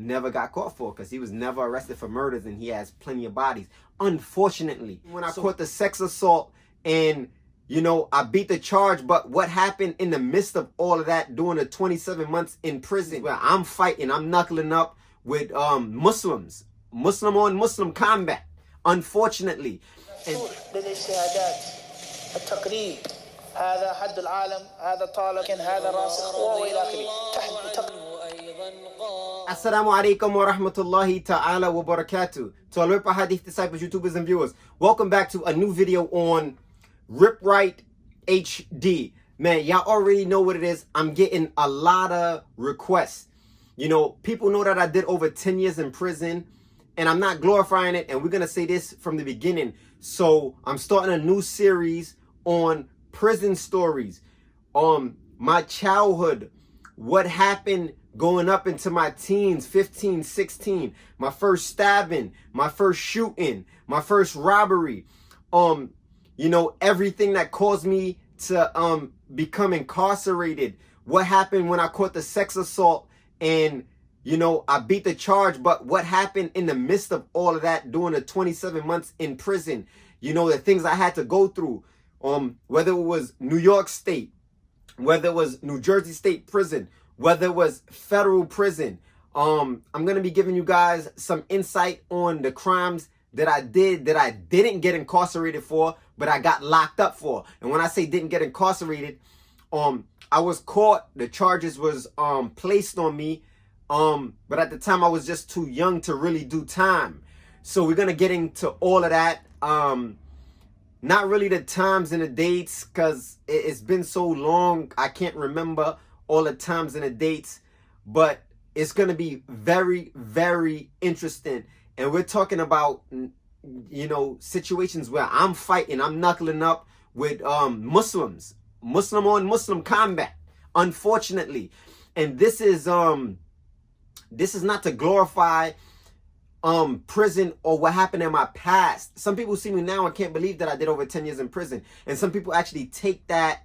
never got caught for, because he was never arrested for murders and he has plenty of bodies. Unfortunately, when I caught the sex assault and, you know, I beat the charge, but what happened in the midst of all of that during the 27 months in prison where I'm fighting, I'm knuckling up with Muslims, Muslim on Muslim combat, unfortunately. And هذا حد العالم هذا طالب هذا راسخ وإلى آخره. Assalamu alaikum wa rahmatullahi ta'ala wa barakatuh. To our RipRightHD disciples, YouTubers and viewers, welcome back to a new video on RipRightHD. Man, y'all already know what it is. I'm getting a lot of requests. You know, people know that I did over 10 years in prison, and I'm not glorifying it, and we're going to say this from the beginning. So I'm starting a new series on prison stories, my childhood, what happened going up into my teens, 15, 16, my first stabbing, my first shooting, my first robbery, you know, everything that caused me to become incarcerated, what happened when I caught the sex assault and, you know, I beat the charge, but what happened in the midst of all of that during the 27 months in prison, you know, the things I had to go through. Whether it was New York State, whether it was New Jersey State Prison, whether it was federal prison. I'm going to be giving you guys some insight on the crimes that I did that I didn't get incarcerated for, but I got locked up for. And when I say didn't get incarcerated, I was caught. The charges was placed on me, but at the time I was just too young to really do time. So we're going to get into all of that. Not really the times and the dates, because it's been so long, I can't remember all the times and the dates, but it's going to be very, very interesting. And we're talking about, you know, situations where I'm fighting, I'm knuckling up with Muslims, Muslim on Muslim combat, unfortunately. And this is not to glorify prison or what happened in my past. Some people see me now and can't believe that I did over 10 years in prison. And some people actually take that,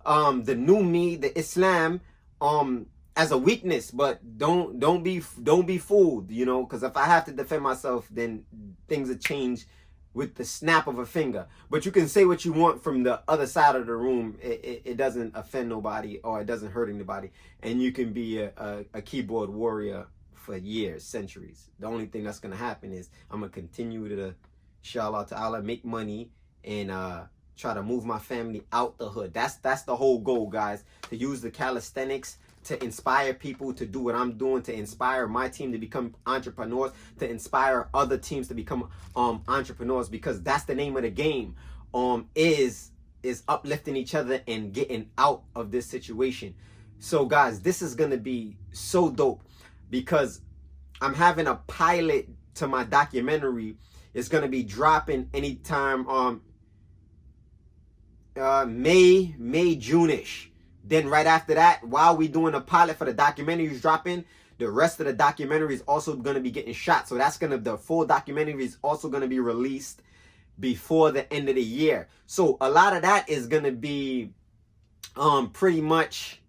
the new me, the Islam, as a weakness. But don't be fooled, you know, because if I have to defend myself, then things will change with the snap of a finger. But you can say what you want from the other side of the room. It doesn't offend nobody, or it doesn't hurt anybody. And you can be a keyboard warrior for years, centuries. The only thing that's going to happen is I'm going to continue to, inshallah ta'ala, make money and try to move my family out the hood. That's the whole goal, guys, to use the calisthenics to inspire people to do what I'm doing, to inspire my team to become entrepreneurs, to inspire other teams to become entrepreneurs, because that's the name of the game, is uplifting each other and getting out of this situation. So guys, this is going to be so dope, because I'm having a pilot to my documentary. It's going to be dropping anytime May, June-ish. Then right after that, while we doing a pilot for the documentary is dropping, the rest of the documentary is also going to be getting shot. So that's going to, the full documentary is also going to be released before the end of the year. So a lot of that is going to be pretty much,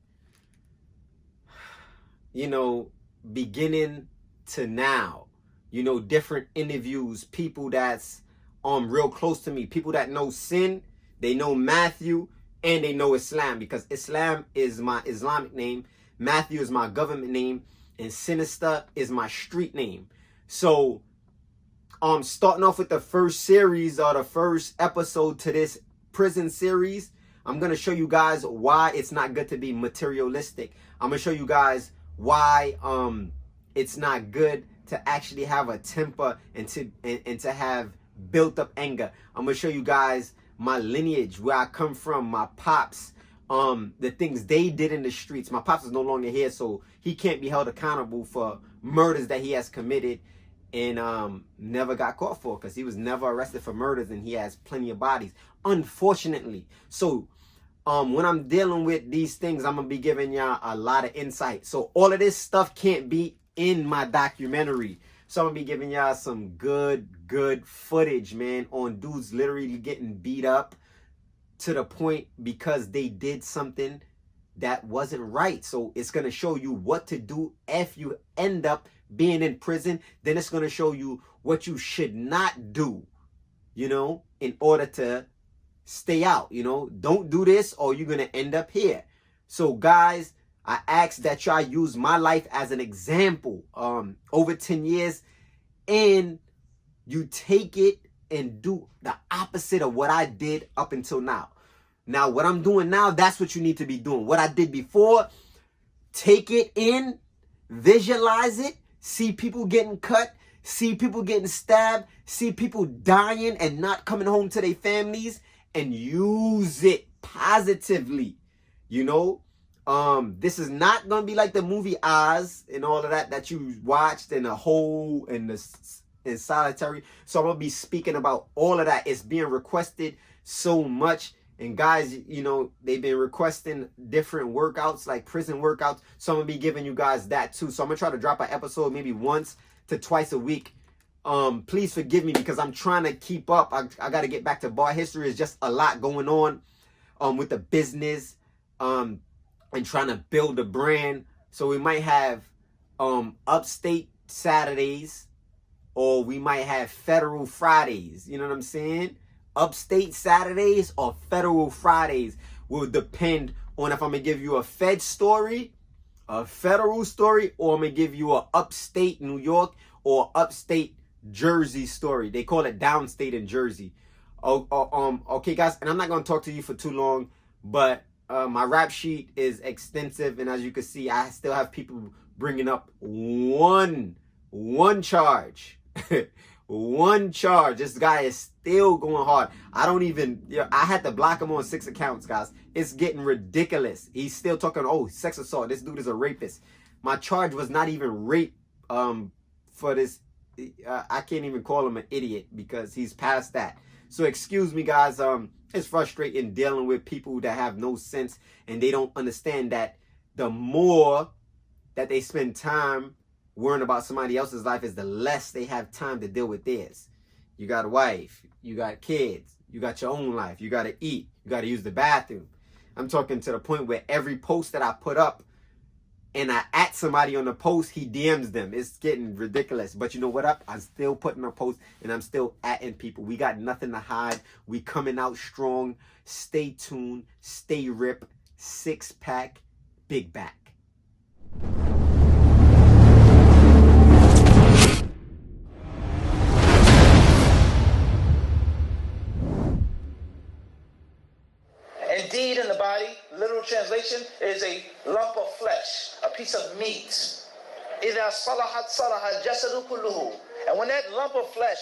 you know, beginning to now, you know, different interviews, people that's real close to me, people that know Sin, they know Matthew, and they know Islam, because Islam is my Islamic name, Matthew is my government name, and Sinister is my street name. So starting off with the first series, or the first episode to this prison series, I'm going to show you guys why it's not good to be materialistic. I'm going to show you guys why it's not good to actually have a temper and to have built up anger. I'm gonna show you guys my lineage, where I come from, my pops, the things they did in the streets. My pops is no longer here, so he can't be held accountable for murders that he has committed and never got caught for, because he was never arrested for murders and he has plenty of bodies, unfortunately. So when I'm dealing with these things, I'm gonna be giving y'all a lot of insight. So all of this stuff can't be in my documentary. So I'm gonna be giving y'all some good footage, man, on dudes literally getting beat up to the point because they did something that wasn't right. So it's gonna show you what to do if you end up being in prison, then it's going to show you what you should not do, you know, in order to stay out. You know, don't do this or you're going to end up here. So guys, I ask that y'all use my life as an example, over 10 years, and you take it and do the opposite of what I did up until now. Now, what I'm doing now, that's what you need to be doing. What I did before, take it in, visualize it, see people getting cut, see people getting stabbed, see people dying and not coming home to their families, and use it positively, you know? This is not going to be like the movie Oz and all of that you watched in a hole in solitary. So I'm going to be speaking about all of that. It's being requested so much. And guys, you know, they've been requesting different workouts, like prison workouts. So I'm going to be giving you guys that too. So I'm going to try to drop an episode maybe once to twice a week. Please forgive me because I'm trying to keep up. I got to get back to bar history. It's just a lot going on with the business. And trying to build a brand. So we might have upstate Saturdays, or we might have federal Fridays. You know what I'm saying? Upstate Saturdays or federal Fridays will depend on if I'm going to give you a Fed story, a federal story, or I'm going to give you a upstate New York or upstate Jersey story. They call it downstate in Jersey. Okay, guys, and I'm not going to talk to you for too long, but my rap sheet is extensive, and as you can see, I still have people bringing up one charge. One charge. This guy is still going hard. I don't even, I had to block him on 6 accounts, guys. It's getting ridiculous. He's still talking, oh, sex assault. This dude is a rapist. My charge was not even rape for this. I can't even call him an idiot because he's past that. So excuse me, guys. It's frustrating dealing with people that have no sense and they don't understand that the more that they spend time worrying about somebody else's life is the less they have time to deal with theirs. You got a wife, you got kids, you got your own life, you got to eat, you got to use the bathroom. I'm talking to the point where every post that I put up and I at somebody on the post, he DMs them. It's getting ridiculous. But you know what up? I'm still putting a post and I'm still atting people. We got nothing to hide. We coming out strong. Stay tuned. Stay rip. 6-pack. Big back. Indeed, in the body, literal translation, is a lump of flesh, a piece of meat. إِذَا صَلَحَتْ صَلَحَ الْجَسَدُ كُلُّهُ. And when that lump of flesh